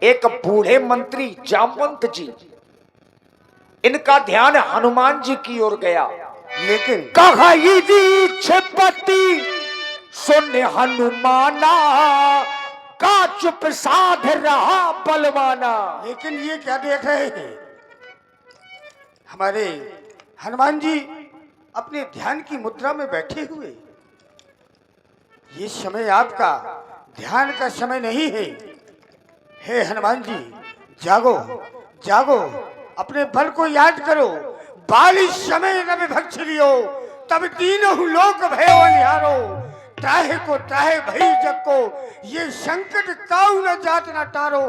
एक बूढ़े मंत्री जामवंत जी, इनका ध्यान हनुमान जी की ओर गया। लेकिन कहा छपति सुन हनुमाना, का चुप साध रहा बलवाना। लेकिन ये क्या देख रहे हैं? हमारे हनुमान जी अपने ध्यान की मुद्रा में बैठे हुए। ये समय आपका ध्यान का समय नहीं है। हे हनुमान जी, जागो जागो, अपने बल को याद करो। बालिश समय न विभक्ष लियो, तब तीनों लोक भयो निहारो। त्राहे को त्राहे भई जग को, ये संकट काऊ न जात न टारो।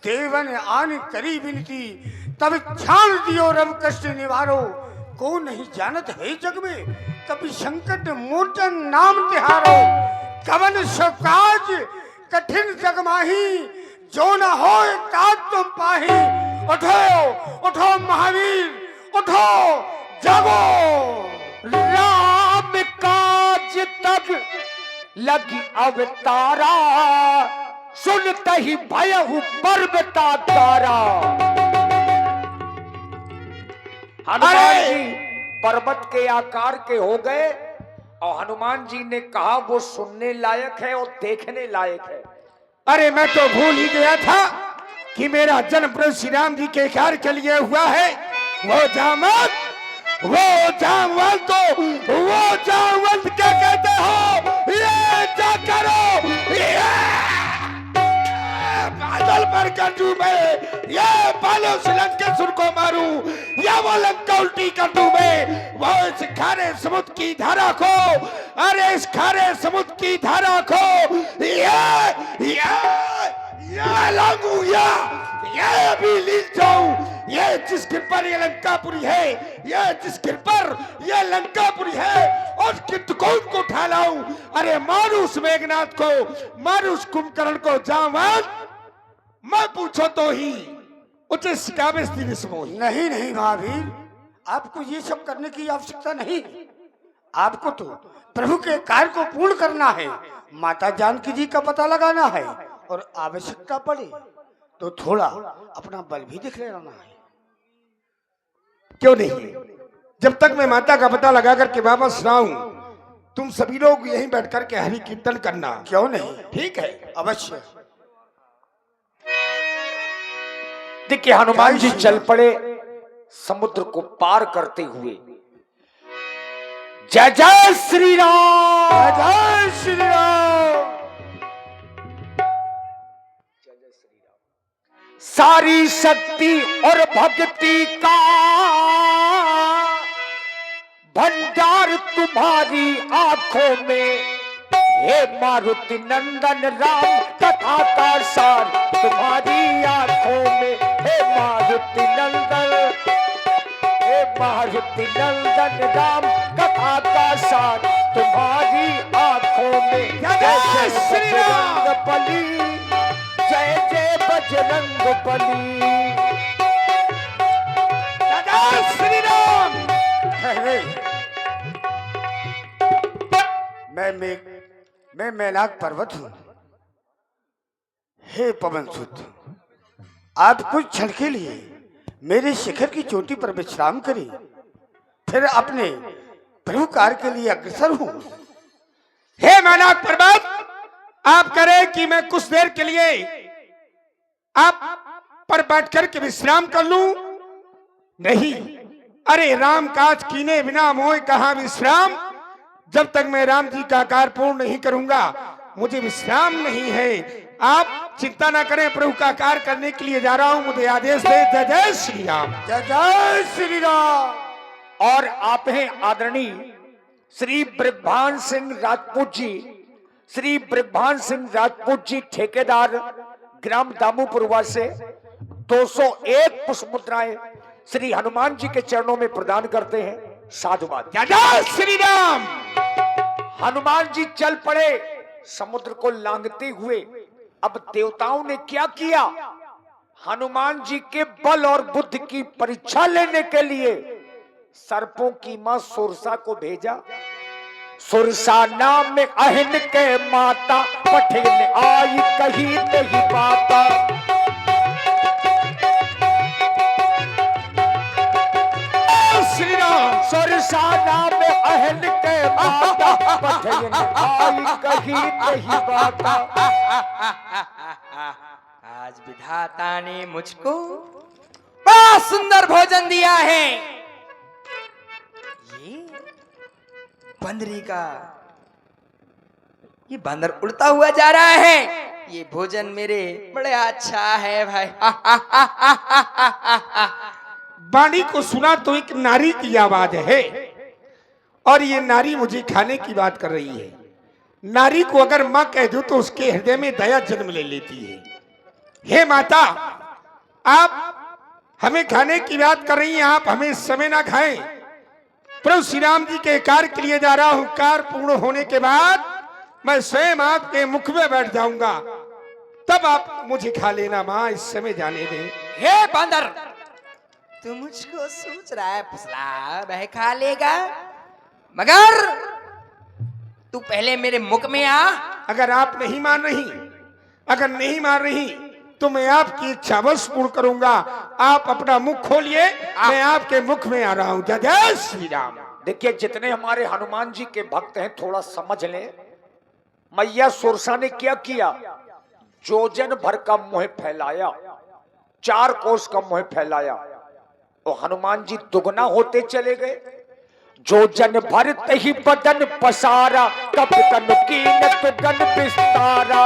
देवन आन करी विनती, तब छाण दियो रब कष्ट निवारो। को नहीं जानत है जग में, कभी संकट मोचन नाम तिहारो। कवन सो काज कठिन जग माही, जो न हो काज तुम पाही। उठो उठो महावीर, उठो जागो। राम काज तब लगी अवतारा, सुनते ही भयहु पर्वता तारा। हनुमान जी पर्वत के आकार के हो गए और हनुमान जी ने कहा वो सुनने लायक है और देखने लायक है। अरे मैं तो भूल ही गया था कि मेरा जन्म प्रभु श्री राम जी के कार्य के लिए हुआ है। वो जामवंत क्या कहते हो? ये क्या करो, ये बादल पर कर दूं मैं, ये बालों से लंकेश्वर को मारूं, या वो लंका उल्टी कर दूं मैं। वो इस खारे समुद्र की धारा को, अरे इस खारे समुद्र की धारा को ये लांगू, ये अभी लील जाऊं। ये जिस गिर पर ये लंकापुरी है, ये जिस गिर पर ये लंकापुरी है, और कितकोन को उठा लाऊं। अरे मारू उस मेघनाथ को, मारू उस कुंभकर्ण को। जामवंत मैं पूछो तो ही उसे सिकावे नहीं नहीं महावीर, आपको ये सब करने की आवश्यकता नहीं। आपको तो प्रभु के कार्य को पूर्ण करना है, माता जानकी जी का पता लगाना है, और आवश्यकता पड़े तो थोड़ा अपना बल भी दिख लेना है। क्यों नहीं? जब तक मैं माता का पता लगा करके वापस ना आऊं, तुम सभी लोग यहीं बैठ करके हरि कीर्तन करना। क्यों नहीं? ठीक है, अवश्य। देखिए हनुमान जी चल पड़े समुद्र को पार करते हुए। जय जय श्री राम, जय श्री राम। सारी शक्ति और भक्ति का भंडार तुम्हारी आंखों में, हे मारुति नंदन राम कथा का सार तुम्हारी आंखों में। हे मारुति नंदन, हे मारुति नंदन राम कथा का सार तुम्हारी आंखों में। जय जय श्री राम बली, जय जय बजरंग बली। जय श्री राम। मैं मैनाक पर्वत हूँ। हे पवन सुत, आप कुछ क्षण के लिए मेरे शिखर की चोटी पर विश्राम करें, फिर अपने प्रभु कार्य के लिए अग्रसर हूँ। हे मैनाक पर्वत, आप करें कि मैं कुछ देर के लिए आप पर बैठ करके विश्राम कर लूं? नहीं, अरे राम काज कीने बिना मोह कहां विश्राम। जब तक मैं राम जी का कार्य पूर्ण नहीं करूंगा, मुझे विश्राम नहीं है। आप चिंता ना करें, प्रभु का कार्य करने के लिए जा रहा हूं, मुझे आदेश दे। जय जय श्री राम, जय जय श्री राम। और आप हैं आदरणीय श्री बृहभान सिंह राजपूत जी, श्री बृहभान सिंह राजपूत जी ठेकेदार ग्राम दामूपुरवा से 201 पुष्प मुद्राएं श्री हनुमान जी के चरणों में प्रदान करते हैं। साधुवाद। जय जय श्री राम। हनुमान जी चल पड़े समुद्र को लांघते हुए। अब देवताओं ने क्या किया? हनुमान जी के बल और बुद्धि की परीक्षा लेने के लिए सर्पों की मां सुरसा को भेजा। सुरसा नाम में अहिन के माता, पठिन आई कही नहीं पाता। धैर्य आई कही नहीं बाता। आज विधाता ने मुझको बहुत सुंदर भोजन दिया है। ये बंदरी का, ये बंदर उड़ता हुआ जा रहा है। ये भोजन मेरे बड़े अच्छा है भाई। वाणी को सुना तो एक नारी की आवाज है और ये नारी मुझे खाने की बात कर रही है। नारी को अगर मां कह दो तो उसके हृदय में दया जन्म ले लेती है। हे माता, आप हमें खाने की बात कर रही हैं, आप हमें इस समय ना खाएं। प्रभु श्री राम जी के कार्य के लिए जा रहा हूं। कार्य पूर्ण होने के बाद मैं स्वयं आपके मुख में बैठ जाऊंगा, तब आप मुझे खा लेना। मां, इस समय जाने दें। हे बंदर, तू मुझको सोच रहा है फुसला वह खा लेगा, मगर तू पहले मेरे मुख में आ। अगर आप नहीं मान रही, अगर नहीं मान रही तो मैं आपकी इच्छा अवश्य पूर्ण करूंगा। आप अपना मुख खोलिए, मैं आपके मुख में आ रहा हूं। जय जय श्री राम। देखिए, जितने हमारे हनुमान जी के भक्त हैं थोड़ा समझ लें। मैया सुरसा ने क्या किया? जोजन भर का मोह फैलाया, 4 कोस का मोह फैलाया, तो हनुमान जी दुगना होते चले गए। जोजन भर तही बदन पसारा, कप तन कीन तुगन विस्तारा।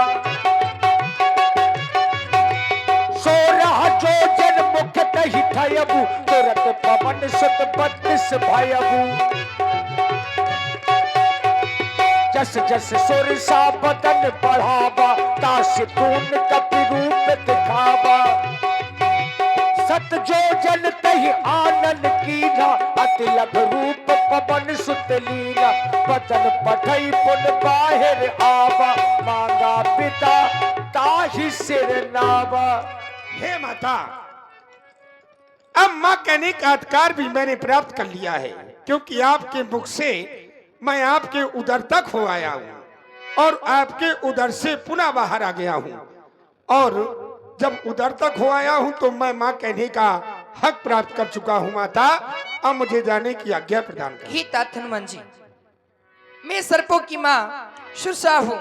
सोरह जोजन मुख तही थयबु, तुरत पवन सुत 32 भयबु। जस जस सुरसा बदन बढ़ावा, तास तून कपि रूप दिखावा। सत जोजन तहि आनन कीना, अति लघु रूप पवन सुत लीना। बदन पठई पुन बाहिर आवा, मांगा पिता ताहि सिर नावा। हे माता, अब मां कहने का अधिकार भी मैंने प्राप्त कर लिया है, क्योंकि आपके मुख से मैं आपके उदर तक हो आया हूं और आपके उदर से पुनः बाहर आ गया हूं। और जब उदर तक हो आया हूं तो मैं मां कहने का हक प्राप्त कर चुका हूं। माता, अब मुझे जाने की आज्ञा प्रदान करें। ही तात हनुमान जी, मैं सर्पों की मां सुरसा हूं।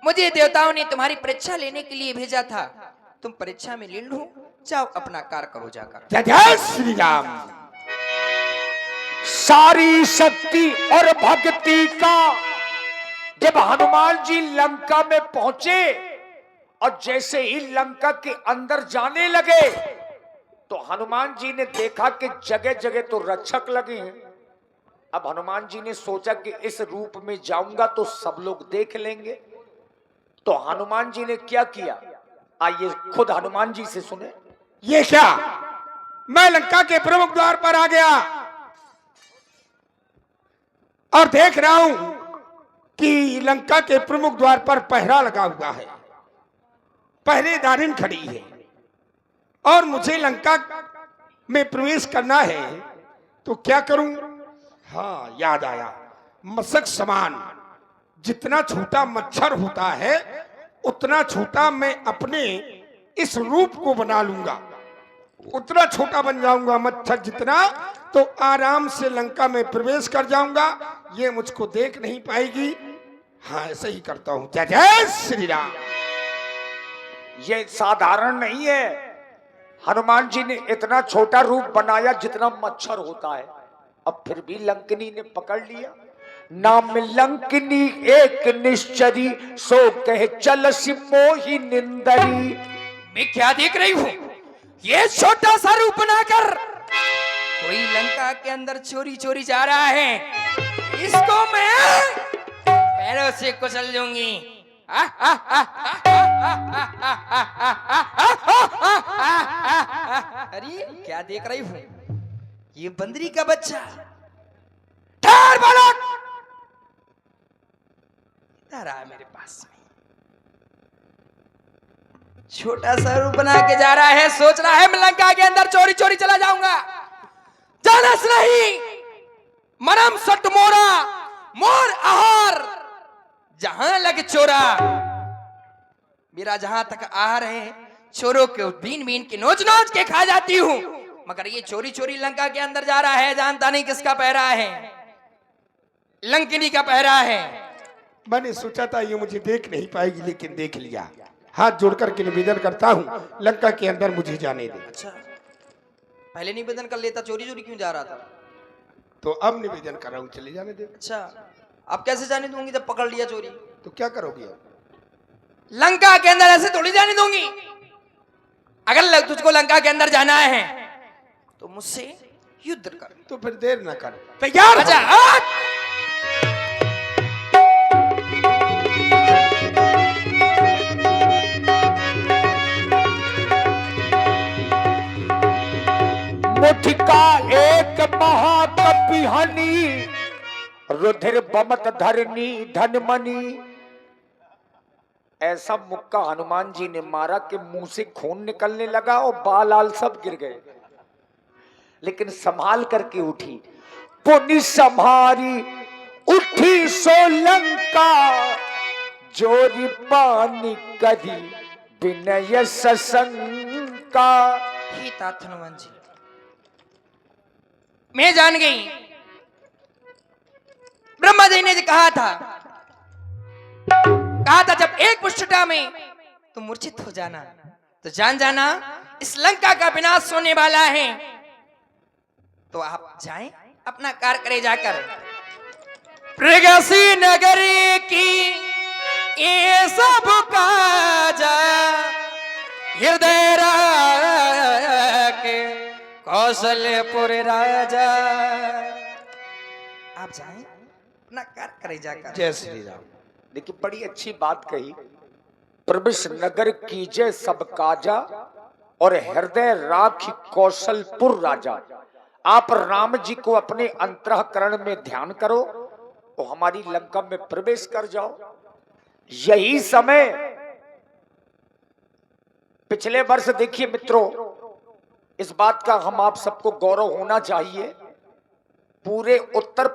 मुझे देवताओं ने तुम्हारी परीक्षा लेने के लिए भेजा था। तुम परीक्षा में लीन हो, जाओ अपना कार्य करो जाकर। जय जय श्री राम। सारी शक्ति और भक्ति का जब हनुमान जी लंका में पहुंचे और जैसे ही लंका के अंदर जाने लगे तो हनुमान जी ने देखा कि जगह जगह तो रक्षक लगे हैं। अब हनुमान जी ने सोचा कि इस रूप में जाऊंगा तो सब लोग देख लेंगे। तो हनुमान जी ने क्या किया, आइए खुद हनुमान जी से सुने। ये क्या, मैं लंका के प्रमुख द्वार पर आ गया और देख रहा हूं कि लंका के प्रमुख द्वार पर पहरा लगा हुआ है, पहरेदारिन खड़ी है और मुझे लंका में प्रवेश करना है। तो क्या करूं? हाँ, याद आया, मशक समान जितना छोटा मच्छर होता है उतना छोटा मैं अपने इस रूप को बना लूंगा, उतना छोटा बन जाऊंगा मच्छर जितना, तो आराम से लंका में प्रवेश कर जाऊंगा। ये मुझको देख नहीं पाएगी। हाँ, ऐसे ही करता हूं। जय जय श्री राम। ये साधारण नहीं है। हनुमान जी ने इतना छोटा रूप बनाया जितना मच्छर होता है, अब फिर भी लंकिनी ने पकड़ लिया। नाम लंकिनी एक निश्चरी, सो कहे चल मोहि निंदरी। मैं क्या देख रही हूँ? ये छोटा सा रूप बनाकर कोई लंका के अंदर चोरी चोरी जा रहा है। इसको मैं पैरों से कुचल दूंगी। अरे क्या देख रही हूँ? ये बंदरी का बच्चा। ठहर बालक, इधर आ मेरे पास में। छोटा सा रूप बना के जा रहा है, सोच रहा है मैं लंका के अंदर चोरी चोरी चला जाऊंगा। जानस नहीं, मरम सट मोरा मोर आहार, जहां लग चोरा। मेरा जहां तक आहार है, चोरों के बीन बीन के नोच नोच के खा जाती हूं। मगर ये चोरी चोरी लंका के अंदर जा रहा है, जानता नहीं किसका पहरा है। लंकिनी का पहरा है। मैंने सोचा था ये मुझे देख नहीं पाएगी, लेकिन देख लिया। हाथ जोड़कर के निवेदन करता हूँ, लंका के अंदर मुझे जाने दे। अच्छा, पहले निवेदन कर लेता, चोरी चोरी क्यों जा रहा था? तो अब निवेदन कर रहा हूँ, चले जाने दे। अच्छा, अब कैसे जाने दूंगी जब पकड़ लिया चोरी? तो क्या करोगी अब? लंका के अंदर ऐसे थोड़ी जाने दूंगी। अगर तुझको लंका के अंदर जाना है तो मुझसे युद्ध कर। तो फिर देर ना कर, तैयार हो। अच्छा, मुठिका एक महाकपिहनी, रुधिर बमत धरनी धनमनी। ऐसा मुक्का हनुमान जी ने मारा कि मुंह से खून निकलने लगा और बाल आल सब गिर गए, लेकिन संभाल करके उठी। पुनि संभारी उठी सोलंका, जोरी पानी करी विनय सशंका। ही तात हनुमान जी, मैं जान गई। ब्रह्मा जी ने कहा था जब एक मुष्टिटा में तुम मूर्छित हो जाना तो जान जाना इस लंका का विनाश होने वाला है। तो आप जाएं, अपना कार्य करे जाकर। प्रगसी नगरी की ये सब काज, हृदय के कौशल्यपुर राजा। आप जाएं, अपना कार्य करे जाकर। जय श्री राम। देखिए, बड़ी अच्छी बात कही। प्रविश नगर कीजे सब काजा, और हृदय राखी कौशलपुर राजा। आप राम जी को अपने अंतःकरण में ध्यान करो तो हमारी लंका में प्रवेश कर जाओ। यही समय पिछले वर्ष, देखिए मित्रों, इस बात का हम आप सबको गौरव होना चाहिए, पूरे उत्तर